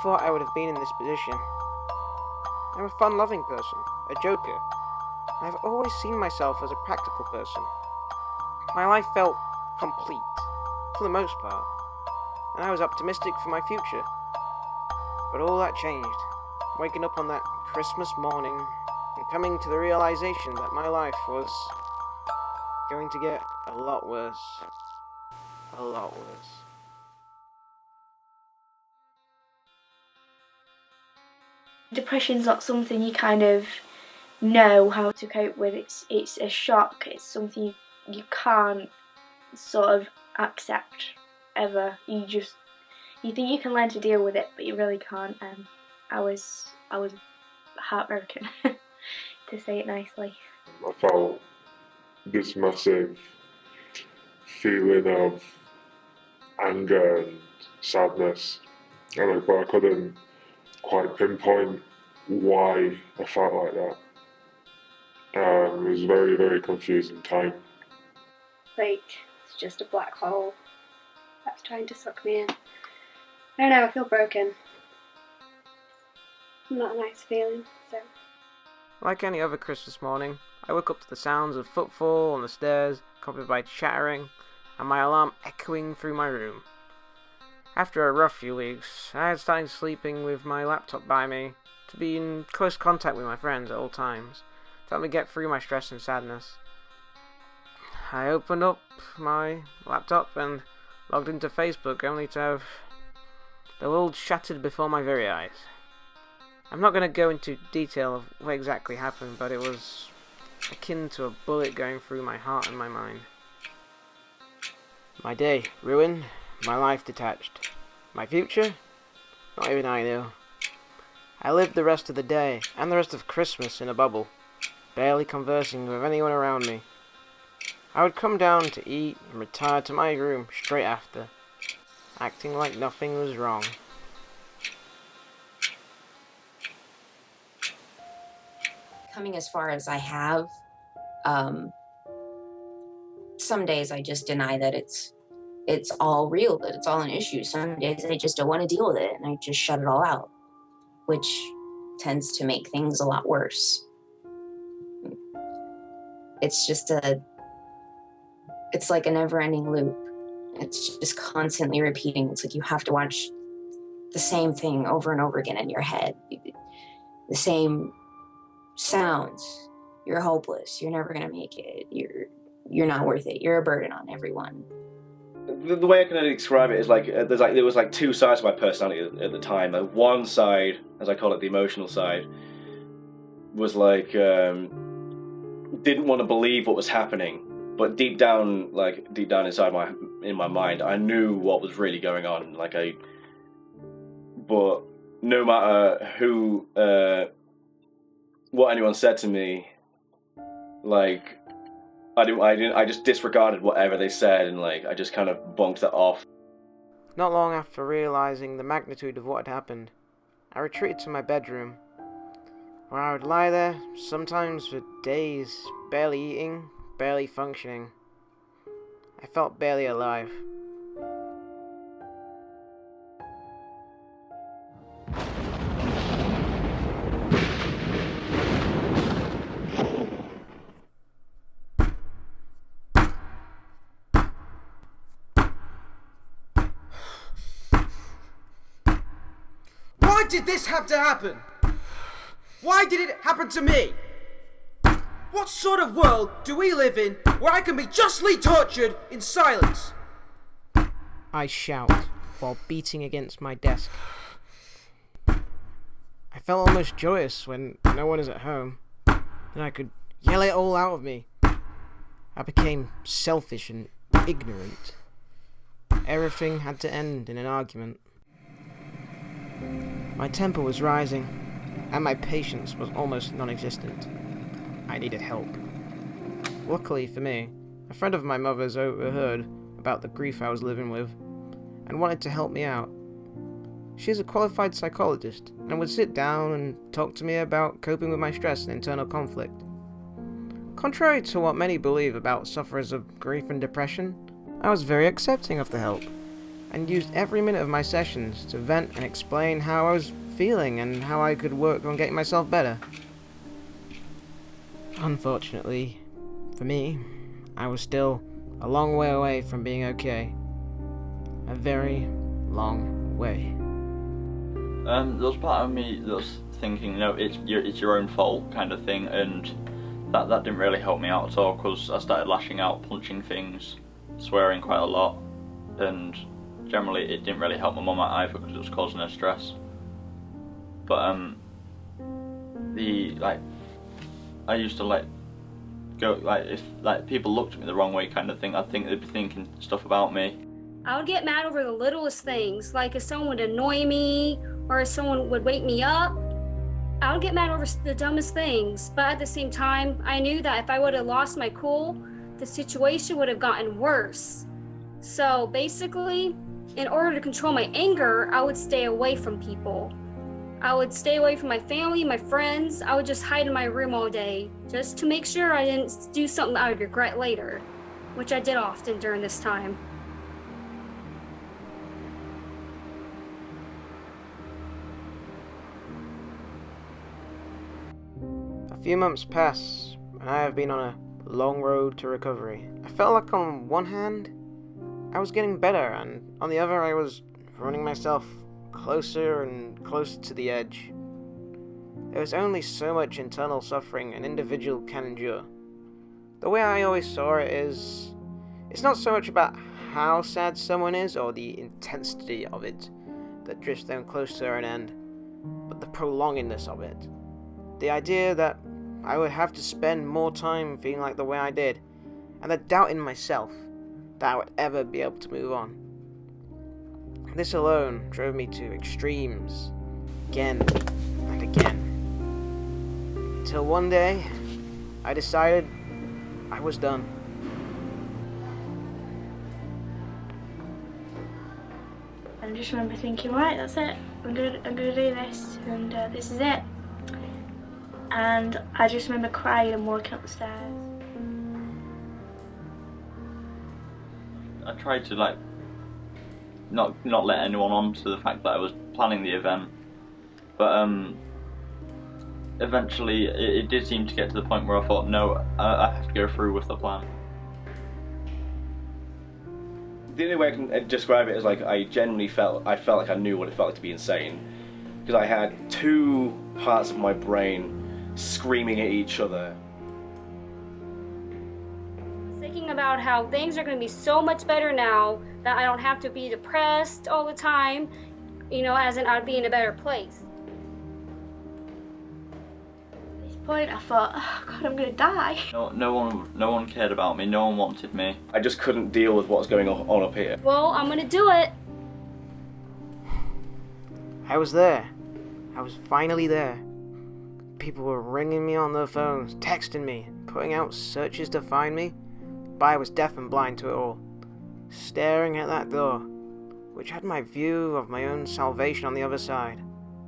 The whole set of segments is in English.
thought I would have been in this position. I'm a fun-loving person, a joker. I've always seen myself as a practical person. My life felt complete, for the most part, and I was optimistic for my future. But all that changed, waking up on that Christmas morning and coming to the realization that my life was going to get a lot worse. A lot worse. Depression's not something you kind of know how to cope with. It's a shock. It's something you can't sort of accept ever. You think you can learn to deal with it, but you really can't. I was heartbroken, to say it nicely. I felt this massive feeling of anger and sadness, but I couldn't quite pinpoint why I felt like that. It was a very, very confusing time. Like, it's just a black hole that's trying to suck me in. I don't know, I feel broken. Not a nice feeling, so. Like any other Christmas morning, I woke up to the sounds of footfall on the stairs, accompanied by chattering, and my alarm echoing through my room. After a rough few weeks, I had started sleeping with my laptop by me, to be in close contact with my friends at all times, to help me get through my stress and sadness. I opened up my laptop and logged into Facebook only to have the world shattered before my very eyes. I'm not going to go into detail of what exactly happened, but it was akin to a bullet going through my heart and my mind. My day ruined, my life detached. My future? Not even I knew. I lived the rest of the day, and the rest of Christmas, in a bubble, barely conversing with anyone around me. I would come down to eat and retire to my room straight after, acting like nothing was wrong. Coming as far as I have, some days I just deny that it's all real, that it's all an issue. Some days I just don't want to deal with it, and I just shut it all out, which tends to make things a lot worse. It's like a never-ending loop. It's just constantly repeating. It's like you have to watch the same thing over and over again in your head. The same sounds. You're hopeless. You're never gonna make it. You're not worth it. You're a burden on everyone. The way I can only describe it is there was two sides of my personality at the time. One side, as I call it, the emotional side, was didn't want to believe what was happening, but deep down inside in my mind, I knew what was really going on. But no matter what anyone said to me, I just disregarded whatever they said, and I just kind of bunked it off. Not long after realizing the magnitude of what had happened, I retreated to my bedroom, where I would lie there, sometimes for days, barely eating, barely functioning. I felt barely alive. Why did this have to happen? Why did it happen to me? What sort of world do we live in where I can be justly tortured in silence? I shout while beating against my desk. I felt almost joyous when no one is at home, and I could yell it all out of me. I became selfish and ignorant. Everything had to end in an argument. My temper was rising, and my patience was almost non-existent. I needed help. Luckily for me, a friend of my mother's overheard about the grief I was living with, and wanted to help me out. She is a qualified psychologist, and would sit down and talk to me about coping with my stress and internal conflict. Contrary to what many believe about sufferers of grief and depression, I was very accepting of the help. and used every minute of my sessions to vent and explain how I was feeling and how I could work on getting myself better. Unfortunately, for me, I was still a long way away from being okay. A very long way. There was part of me that was thinking, it's your own fault kind of thing, and that didn't really help me out at all, because I started lashing out, punching things, swearing quite a lot, and generally it didn't really help my mum out either because it was causing her stress. But I used to go, if people looked at me the wrong way kind of thing, I think they'd be thinking stuff about me. I would get mad over the littlest things, like if someone would annoy me or if someone would wake me up. I would get mad over the dumbest things, but at the same time, I knew that if I would have lost my cool, the situation would have gotten worse. So basically, in order to control my anger, I would stay away from people. I would stay away from my family, my friends. I would just hide in my room all day, just to make sure I didn't do something I would regret later, which I did often during this time. A few months pass, and I have been on a long road to recovery. I felt like on one hand, I was getting better, and on the other, I was running myself closer and closer to the edge. There is only so much internal suffering an individual can endure. The way I always saw it is, it's not so much about how sad someone is or the intensity of it that drifts them close to an end, but the prolongingness of it. The idea that I would have to spend more time feeling like the way I did, and the doubt in myself that I would ever be able to move on. This alone drove me to extremes, again and again. Until one day, I decided I was done. And I just remember thinking, right, that's it. I'm gonna do this, and this is it. And I just remember crying and walking up the stairs. I tried to not let anyone on to the fact that I was planning the event, but eventually it did seem to get to the point where I thought, no, I have to go through with the plan. The only way I can describe it is I genuinely felt like I knew what it felt like to be insane, because I had two parts of my brain screaming at each other. Thinking about how things are going to be so much better now, that I don't have to be depressed all the time, as in I'd be in a better place. At this point I thought, oh God, I'm gonna die. No one cared about me, no one wanted me. I just couldn't deal with what was going on up here. Well, I'm going to do it. I was there. I was finally there. People were ringing me on their phones, texting me, putting out searches to find me, but I was deaf and blind to it all. Staring at that door, which had my view of my own salvation on the other side.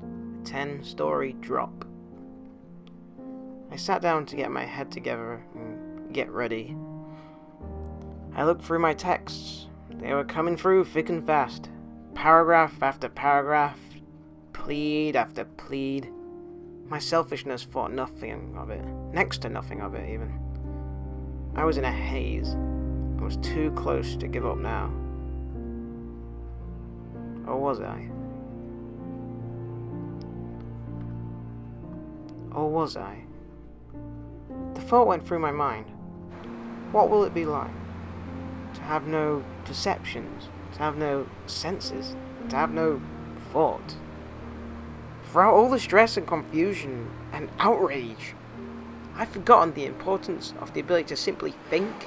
A 10-story drop. I sat down to get my head together and get ready. I looked through my texts. They were coming through thick and fast. Paragraph after paragraph. Plead after plead. My selfishness thought nothing of it. Next to nothing of it, even. I was in a haze. I was too close to give up now. Or was I? Or was I? The thought went through my mind. What will it be like? To have no perceptions, to have no senses, to have no thought. Throughout all the stress and confusion and outrage, I've forgotten the importance of the ability to simply think,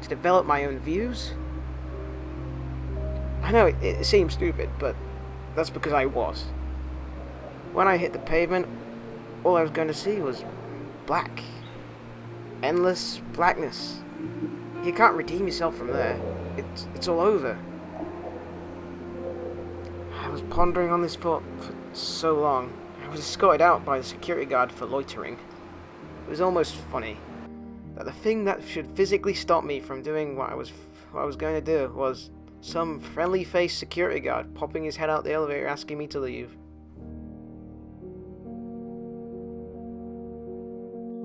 to develop my own views. I know it seems stupid, but that's because I was. When I hit the pavement, all I was going to see was black. Endless blackness. You can't redeem yourself from there. It's all over. I was pondering on this thought for so long. I was escorted out by the security guard for loitering. It was almost funny that the thing that should physically stop me from doing what I was going to do was some friendly-faced security guard popping his head out the elevator asking me to leave.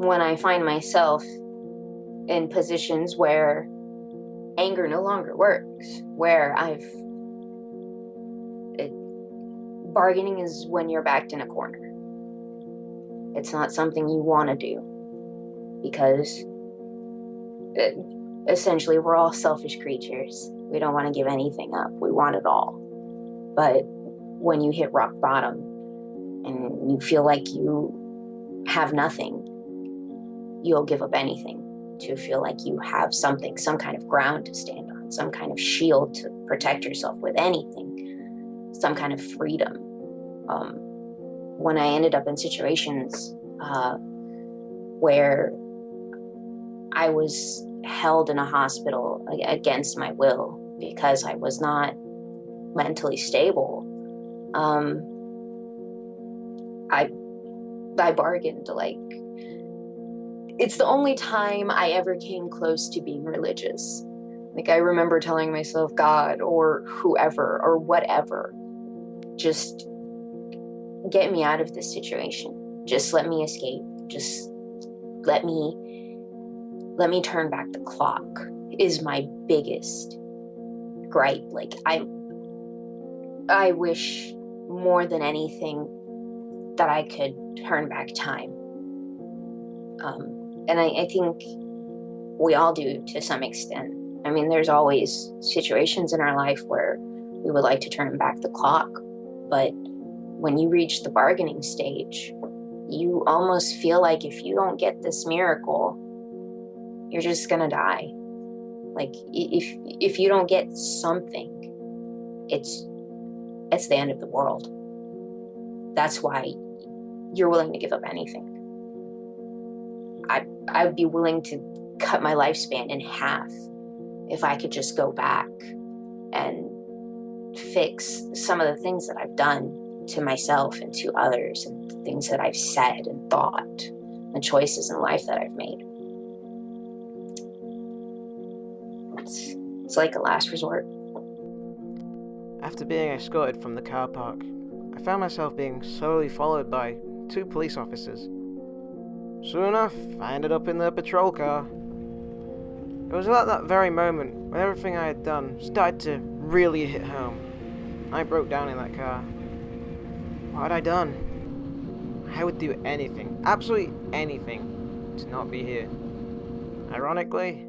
When I find myself in positions where anger no longer works, where bargaining is when you're backed in a corner. It's not something you want to do because essentially we're all selfish creatures. We don't want to give anything up. We want it all. But when you hit rock bottom and you feel like you have nothing, you'll give up anything to feel like you have something, some kind of ground to stand on, some kind of shield to protect yourself with, anything, some kind of freedom. When I ended up in situations where I was held in a hospital against my will because I was not mentally stable, I bargained. It's the only time I ever came close to being religious. I remember telling myself, God or whoever or whatever, just get me out of this situation. Just let me escape. Just let me turn back the clock is my biggest gripe. I wish more than anything that I could turn back time. And I think we all do to some extent. I mean, there's always situations in our life where we would like to turn back the clock, but when you reach the bargaining stage, you almost feel like if you don't get this miracle, you're just gonna die. If you don't get something, it's the end of the world. That's why you're willing to give up anything. I'd be willing to cut my lifespan in half if I could just go back and fix some of the things that I've done to myself and to others, and the things that I've said and thought, the choices in life that I've made. It's like a last resort. After being escorted from the car park, I found myself being slowly followed by 2 police officers. Soon enough, I ended up in the patrol car. It was at that very moment when everything I had done started to really hit home. I broke down in that car. What had I done? I would do anything, absolutely anything, to not be here. Ironically,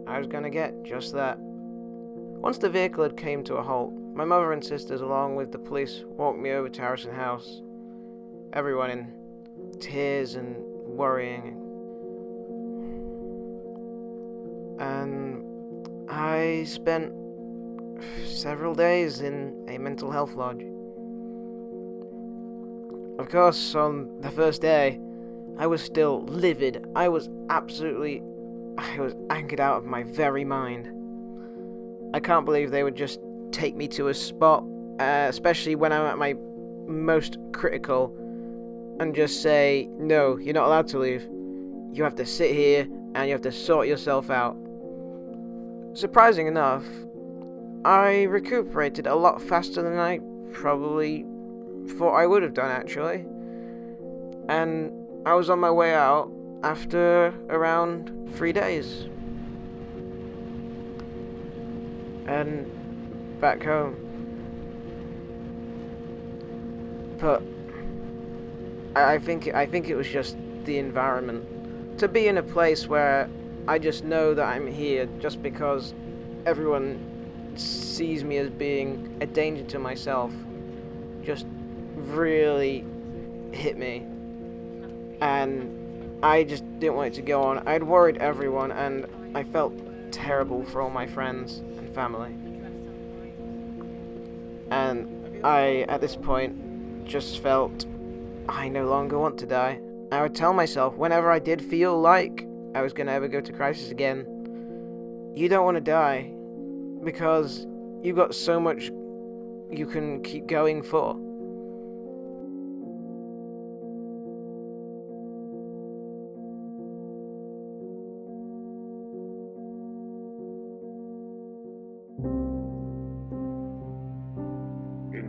I was gonna get just that. Once the vehicle had came to a halt, my mother and sisters, along with the police, walked me over to Harrison House. Everyone in tears and worrying. And I spent several days in a mental health lodge. Of course, on the first day, I was still livid. I was angered out of my very mind. I can't believe they would just take me to a spot, especially when I'm at my most critical, and just say, no, you're not allowed to leave. You have to sit here and you have to sort yourself out. Surprising enough, I recuperated a lot faster than I probably thought I would have done, actually. And I was on my way out after around 3 days. And back home. But I think it was just the environment. To be in a place where I just know that I'm here just because everyone sees me as being a danger to myself just really hit me. And I just didn't want it to go on. I'd worried everyone, and I felt terrible for all my friends and family. And I, at this point, just felt I no longer want to die. I would tell myself whenever I did feel like I was going to ever go to crisis again, you don't want to die because you've got so much you can keep going for.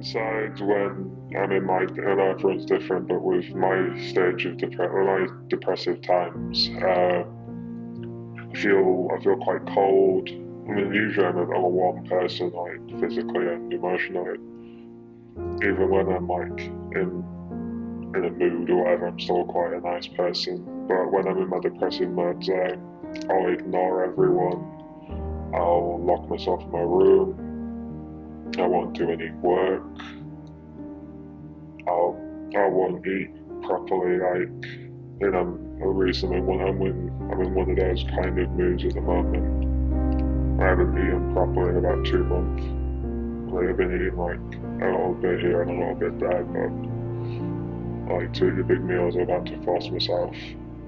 sides when I'm in my, I know everyone's different, but with my stage of depressive times, I feel quite cold. I mean, usually I'm a warm person, like physically and emotionally. Even when I'm like in a mood or whatever, I'm still quite a nice person. But when I'm in my depressive modes, I'll ignore everyone. I'll lock myself in my room. I won't do any work. I won't eat properly. Like, you know, recently when I'm in one of those kind of moods at the moment. I haven't eaten properly in about 2 months. I've been eating like a little bit here and a little bit there, but like to eat the big meals, I've had to force myself.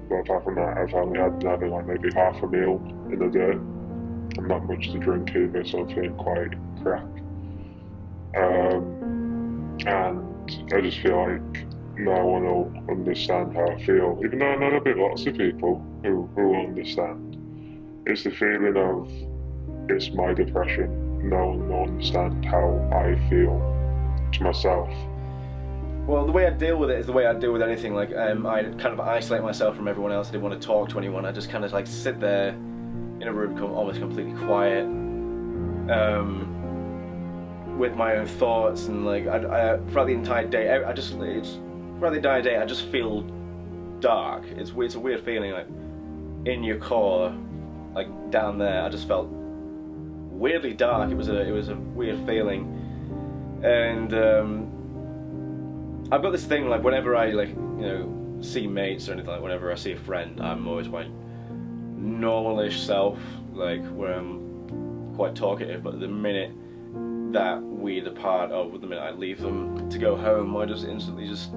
But apart from that, I've only had like maybe half a meal in a day. And not much to drink either, so I'm feeling quite crap. And I just feel like no one will understand how I feel, even though I know there'll be lots of people who will understand. It's the feeling of it's my depression. No one will understand how I feel to myself. Well, the way I deal with it is the way I deal with anything. Like, I kind of isolate myself from everyone else. I didn't want to talk to anyone. I just kind of like sit there in a room almost completely quiet, with my own thoughts, and like throughout the entire day, I just feel dark. It's a weird feeling, like in your core, like down there. I just felt weirdly dark. It was a weird feeling, and I've got this thing like whenever I see mates or anything, like whenever I see a friend, I'm always my normalish self, like where I'm quite talkative, but the minute that we depart, or the minute I leave them to go home, I just instantly just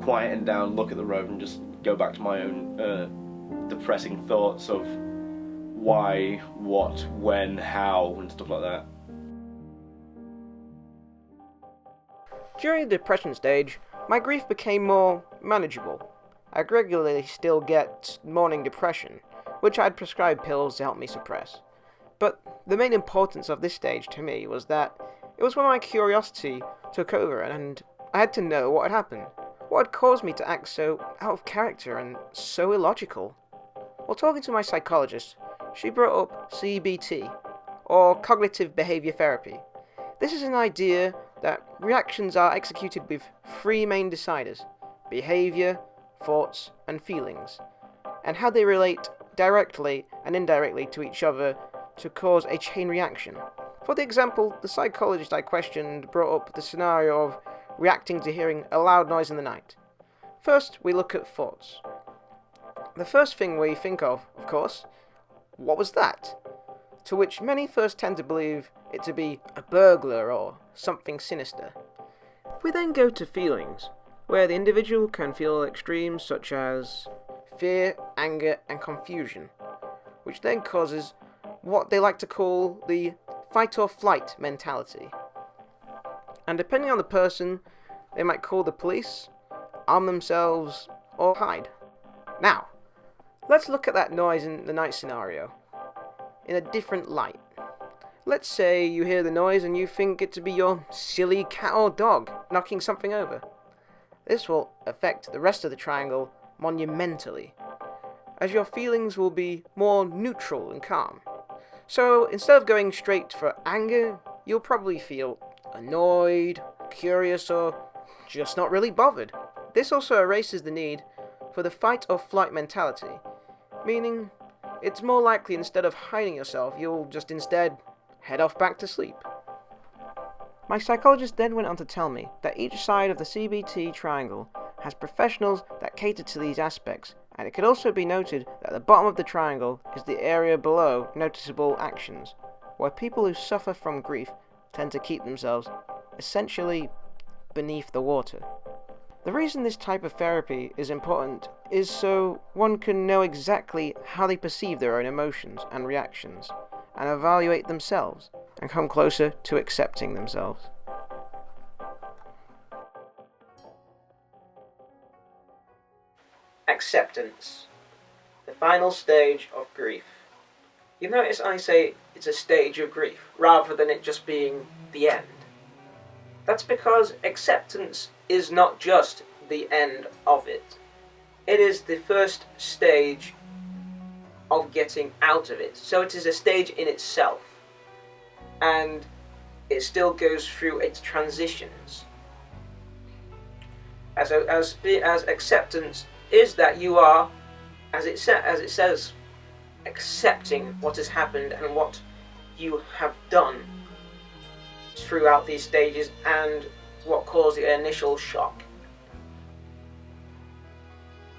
quieten down, look at the road, and just go back to my own depressing thoughts of why, what, when, how, and stuff like that. During the depression stage, my grief became more manageable. I regularly still get morning depression, which I'd prescribed pills to help me suppress. But the main importance of this stage to me was that it was when my curiosity took over and I had to know what had happened, what had caused me to act so out of character and so illogical. While talking to my psychologist, she brought up CBT, or Cognitive Behavior Therapy. This is an idea that reactions are executed with 3 main deciders: behavior, thoughts, and feelings, and how they relate directly and indirectly to each other to cause a chain reaction. For the example, the psychologist I questioned brought up the scenario of reacting to hearing a loud noise in the night. First, we look at thoughts. The first thing we think of course, what was that? To which many first tend to believe it to be a burglar or something sinister. We then go to feelings, where the individual can feel extremes such as fear, anger, and confusion, which then causes what they like to call the fight or flight mentality. And depending on the person, they might call the police, arm themselves, or hide. Now, let's look at that noise in the night scenario in a different light. Let's say you hear the noise and you think it to be your silly cat or dog knocking something over. This will affect the rest of the triangle monumentally, as your feelings will be more neutral and calm. So instead of going straight for anger, you'll probably feel annoyed, curious, or just not really bothered. This also erases the need for the fight or flight mentality, meaning it's more likely instead of hiding yourself, you'll just instead head off back to sleep. My psychologist then went on to tell me that each side of the CBT triangle has professionals that cater to these aspects, and it could also be noted that the bottom of the triangle is the area below noticeable actions, where people who suffer from grief tend to keep themselves essentially beneath the water. The reason this type of therapy is important is so one can know exactly how they perceive their own emotions and reactions, and evaluate themselves, and come closer to accepting themselves. Acceptance. The final stage of grief. You notice I say it's a stage of grief, rather than it just being the end. That's because acceptance is not just the end of it. It is the first stage of getting out of it. So it is a stage in itself. And it still goes through its transitions. As acceptance is that you are, as it says, accepting what has happened and what you have done throughout these stages and what caused the initial shock.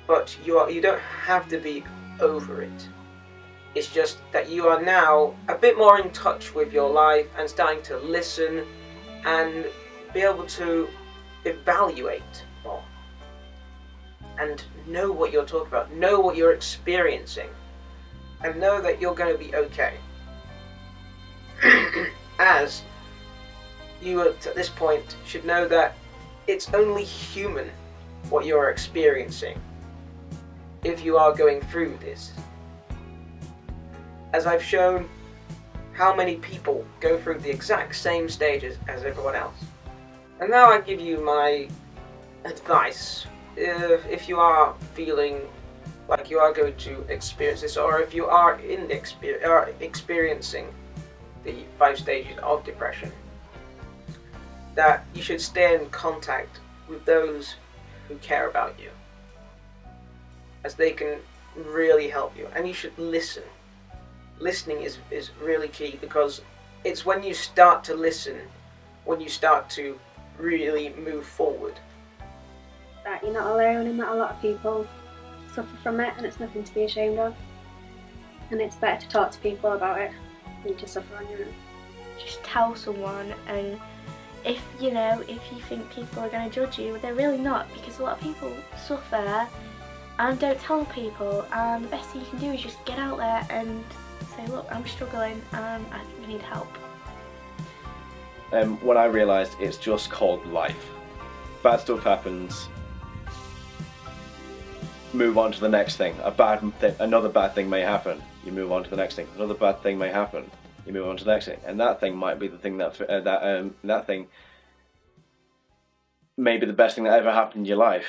But you don't have to be over it. It's just that you are now a bit more in touch with your life and starting to listen and be able to evaluate more and know what you're talking about, know what you're experiencing, and know that you're going to be okay. As you at this point should know that it's only human what you're experiencing if you are going through this. As I've shown, how many people go through the exact same stages as everyone else. And now I give you my advice. If you are feeling like you are going to experience this, or if you are experiencing the 5 stages of depression, that you should stay in contact with those who care about you, as they can really help you, and you should listen. Listening is really key, because it's when you start to listen, when you start to really move forward. That you're not alone and that a lot of people suffer from it, and it's nothing to be ashamed of. And it's better to talk to people about it than to suffer on your own. Just tell someone, and if you think people are going to judge you, they're really not, because a lot of people suffer and don't tell people, and the best thing you can do is just get out there and say, look, I'm struggling and I need help. When I realised it's just called life. Bad stuff happens. Move on to the next thing. Another bad thing may happen. You move on to the next thing. Another bad thing may happen. You move on to the next thing, and that thing might be the thing that thing may be the best thing that ever happened in your life.